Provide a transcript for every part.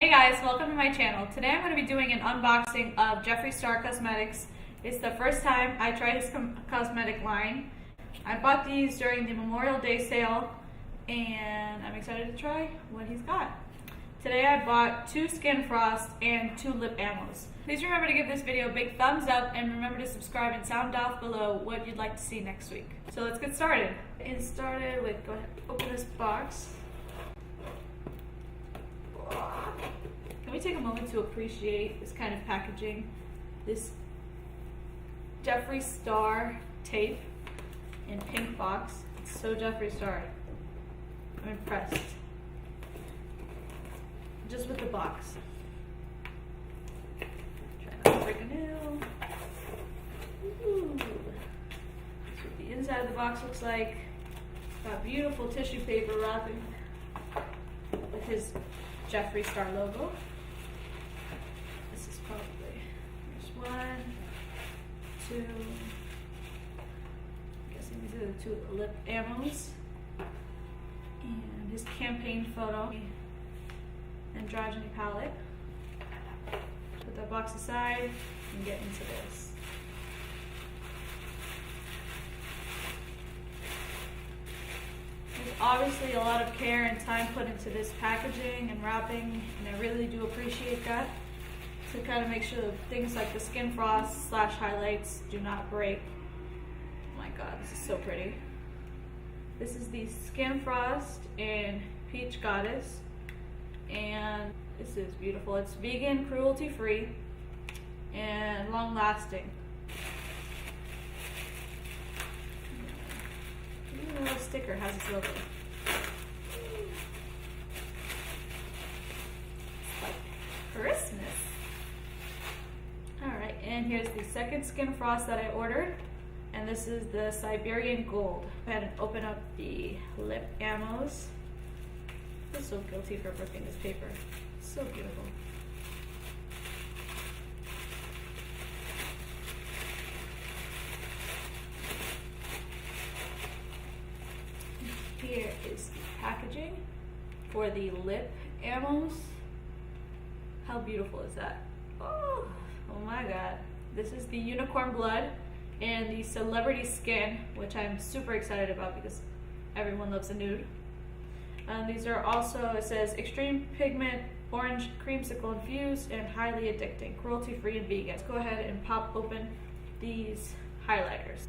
Hey guys, welcome to my channel. Today I'm going to be doing an unboxing of Jeffree Star Cosmetics. It's the first time I tried his cosmetic line. I bought these during the Memorial Day sale and I'm excited to try what he's got. Today I bought 2 Skin Frost and 2 lip ammos. Please remember to give this video a big thumbs up and remember to subscribe and sound off below what you'd like to see next week. So let's get started. Go ahead, open this box. Can we take a moment to appreciate this kind of packaging? This Jeffree Star tape in pink box. It's so Jeffree Star. I'm impressed. Just with the box. Try not to break a nail. Ooh. That's what the inside of the box looks like. Got beautiful tissue paper wrapping with his Jeffree Star logo. This is probably, there's 1, 2, I'm guessing these are the 2 lip ammos. And his campaign photo. Androgyny palette. Put that box aside and get into this. There's obviously a lot of care and time put into this packaging and wrapping, and I really do appreciate that, to kind of make sure that things like the Skin Frost / highlights do not break. Oh my god, this is so pretty. This is the Skin Frost in Peach Goddess, and this is beautiful. It's vegan, cruelty-free, and long-lasting. Even the little sticker has its logo. It's like Christmas. Alright, and here's the second Skin Frost that I ordered. And this is the Siberian Gold. Go ahead and open up the lip ammos. I feel so guilty for ripping this paper. It's so beautiful. Here is the packaging for the lip ammos. How beautiful is that? Oh my god. This is the Unicorn Blood and the Celebrity Skin, which I'm super excited about because everyone loves a nude. These are also, it says, extreme pigment, orange creamsicle infused, and highly addicting, cruelty-free and vegan. Let's go ahead and pop open these highlighters.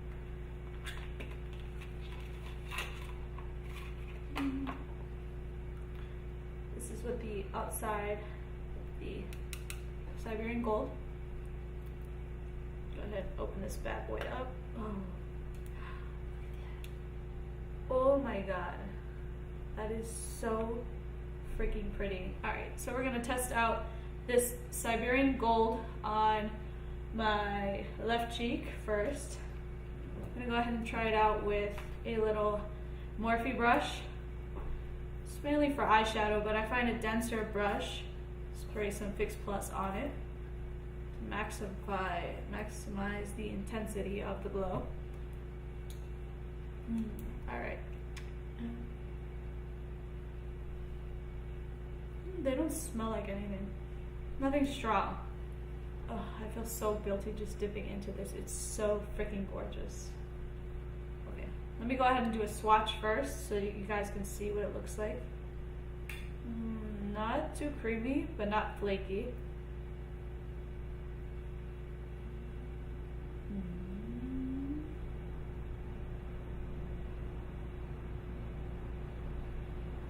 This is what the outside, the Siberian Gold. Go ahead and open this bad boy up. Oh my god. That is so freaking pretty. Alright, so we're going to test out this Siberian Gold on my left cheek first. I'm going to go ahead and try it out with a little Morphe brush. It's mainly for eyeshadow, but I find a denser brush. Spray some Fix Plus on it to maximize the intensity of the glow. Alright. They don't smell like anything. Nothing strong. Oh, I feel so guilty just dipping into this. It's so freaking gorgeous. Okay, let me go ahead and do a swatch first so you guys can see what it looks like. Not too creamy, but not flaky.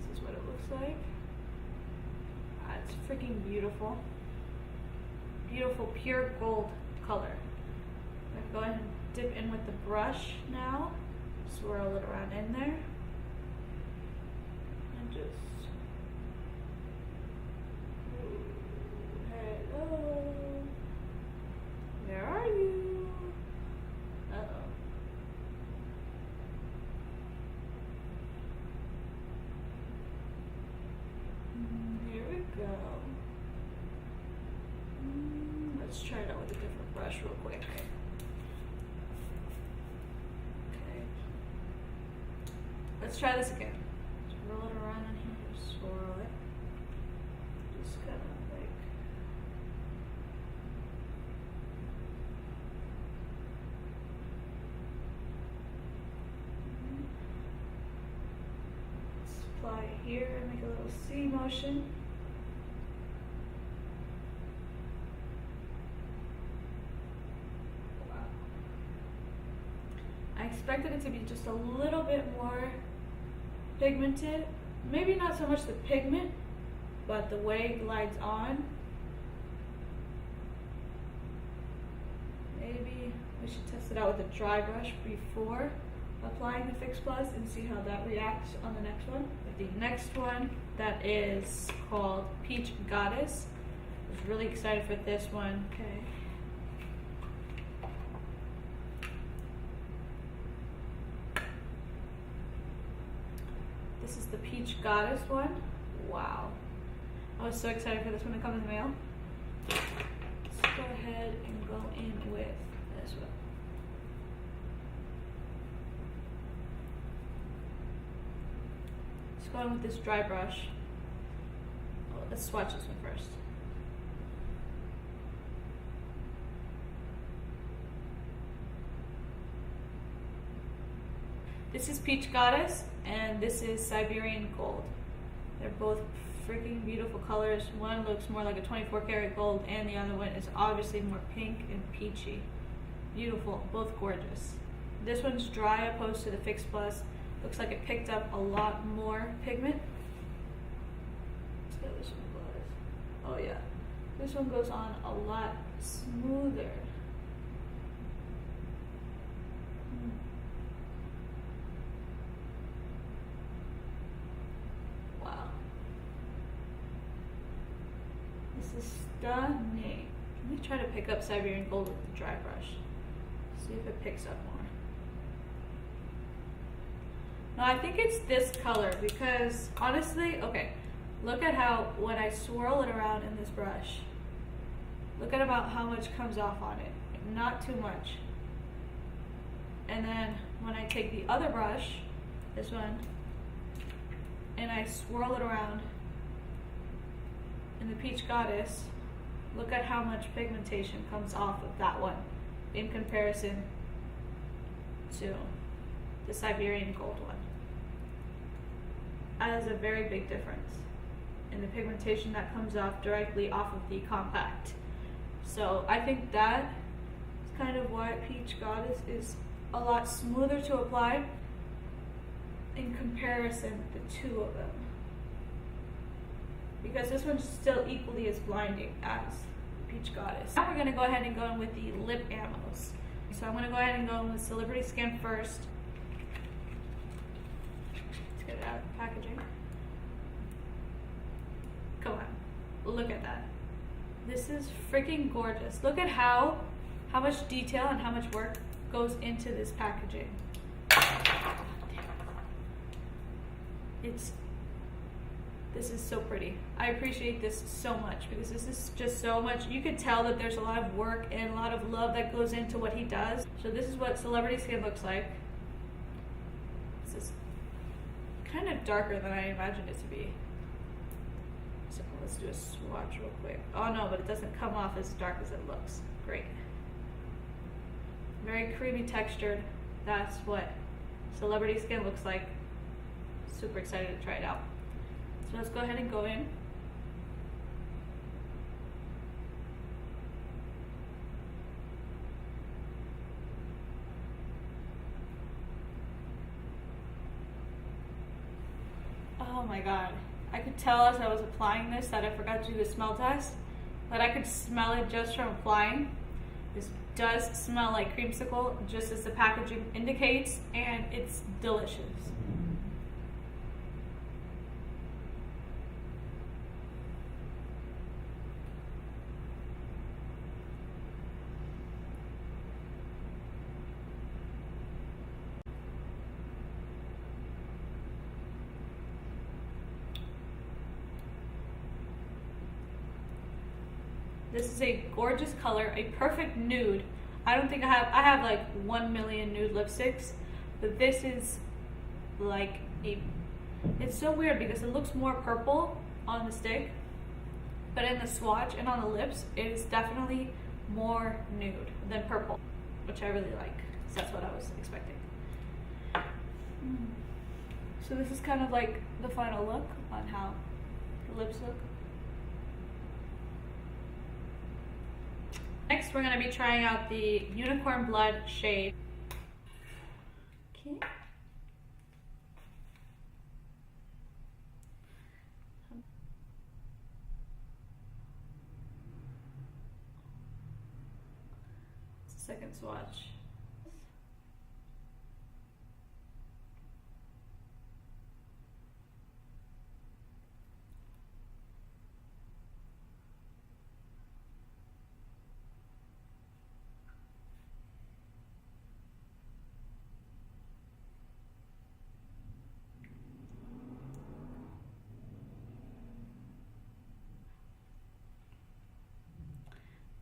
This is what it looks like. It's freaking beautiful. Beautiful pure gold color. I'm going to go ahead and dip in with the brush now. Swirl it around in there. And just... hello. Where are you? Uh-oh. Here we go. Let's try it out with a different brush real quick. Okay. Let's try this again. Just roll it around in here, swirl it. Just gonna apply it here and make a little C motion. Wow. I expected it to be just a little bit more pigmented. Maybe not so much the pigment, but the way it glides on. Maybe we should test it out with a dry brush before applying the Fix Plus and see how that reacts on the next one. The next one, that is called Peach Goddess. I was really excited for this one. Okay. This is the Peach Goddess one. Wow. I was so excited for this one to come in the mail. Let's go ahead and go in with this one. Let's go in with this dry brush. Oh, let's swatch this one first. This is Peach Goddess, and this is Siberian Gold. They're both freaking beautiful colors. One looks more like a 24 karat gold, and the other one is obviously more pink and peachy. Beautiful, both gorgeous. This one's dry opposed to the Fix Plus. Looks like it picked up a lot more pigment. Let's see how this one goes. Oh yeah, this one goes on a lot smoother. Wow. This is stunning. Let me try to pick up Siberian Gold with the dry brush. See if it picks up more. No, I think it's this color because honestly, okay, look at how when I swirl it around in this brush, look at about how much comes off on it. Not too much. And then when I take the other brush, this one, and I swirl it around in the Peach Goddess, look at how much pigmentation comes off of that one in comparison to the Siberian Gold one. That is a very big difference in the pigmentation that comes off directly off of the compact. So I think that is kind of why Peach Goddess is a lot smoother to apply in comparison the two of them. Because this one's still equally as blinding as Peach Goddess. Now we're going to go ahead and go in with the lip ammos. So I'm going to go ahead and go in with Celebrity Skin first. Let's get it out of the packaging. Come on, look at that. This is freaking gorgeous. Look at how much detail and how much work goes into this packaging. This is so pretty. I appreciate this so much because this is just so much. You can tell that there's a lot of work and a lot of love that goes into what he does. So this is what Celebrity Skin looks like. This is kind of darker than I imagined it to be. So let's do a swatch real quick. Oh no, but it doesn't come off as dark as it looks. Great. Very creamy textured. That's what Celebrity Skin looks like. Super excited to try it out. So let's go ahead and go in. Oh my god. I could tell as I was applying this that I forgot to do a smell test, but I could smell it just from applying. This does smell like creamsicle, just as the packaging indicates, and it's delicious. This is a gorgeous color, a perfect nude. I don't think I have like 1 million nude lipsticks, but this is like it's so weird because it looks more purple on the stick, but in the swatch and on the lips, it is definitely more nude than purple, which I really like. So that's what I was expecting. So this is kind of like the final look on how the lips look. Next, we're going to be trying out the Unicorn Blood shade. Okay. Second swatch.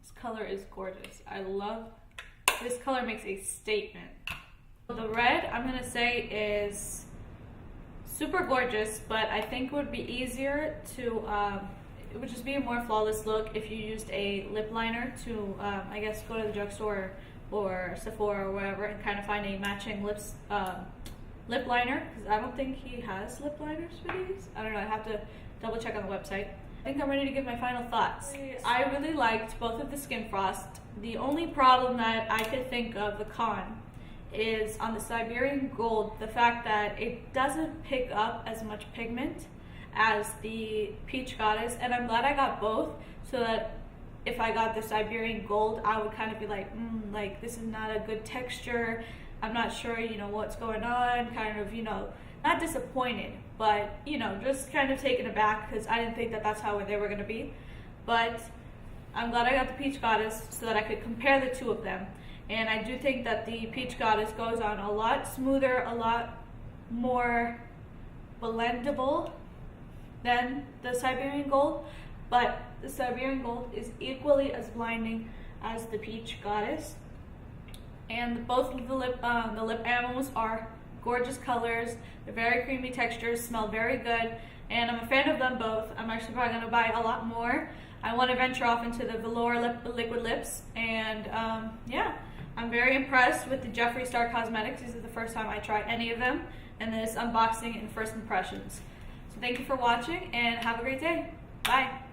This color is gorgeous. I love this color, makes a statement. The red, I'm gonna say, is super gorgeous, but I think it would be easier to, it would just be a more flawless look if you used a lip liner to, I guess, go to the drugstore or Sephora or wherever and kind of find a matching lip liner, because I don't think he has lip liners for these. I don't know, I have to double check on the website. I think I'm ready to give my final thoughts. I really liked both of the Skin Frost. The only problem that I could think of, the con, is on the Siberian Gold, the fact that it doesn't pick up as much pigment as the Peach Goddess, and I'm glad I got both, so that if I got the Siberian Gold, I would kind of be like, like, this is not a good texture, I'm not sure, you know, what's going on, kind of, you know, not disappointed, but, you know, just kind of taken aback, because I didn't think that that's how they were going to be. But I'm glad I got the Peach Goddess so that I could compare the two of them. And I do think that the Peach Goddess goes on a lot smoother, a lot more blendable than the Siberian Gold. But the Siberian Gold is equally as blinding as the Peach Goddess. And both of the lip animals are gorgeous colors. They're very creamy textures, smell very good, and I'm a fan of them both. I'm actually probably going to buy a lot more. I want to venture off into the velour liquid lips, and yeah, I'm very impressed with the Jeffree Star Cosmetics. This is the first time I try any of them, and this unboxing and first impressions. So thank you for watching, and have a great day. Bye.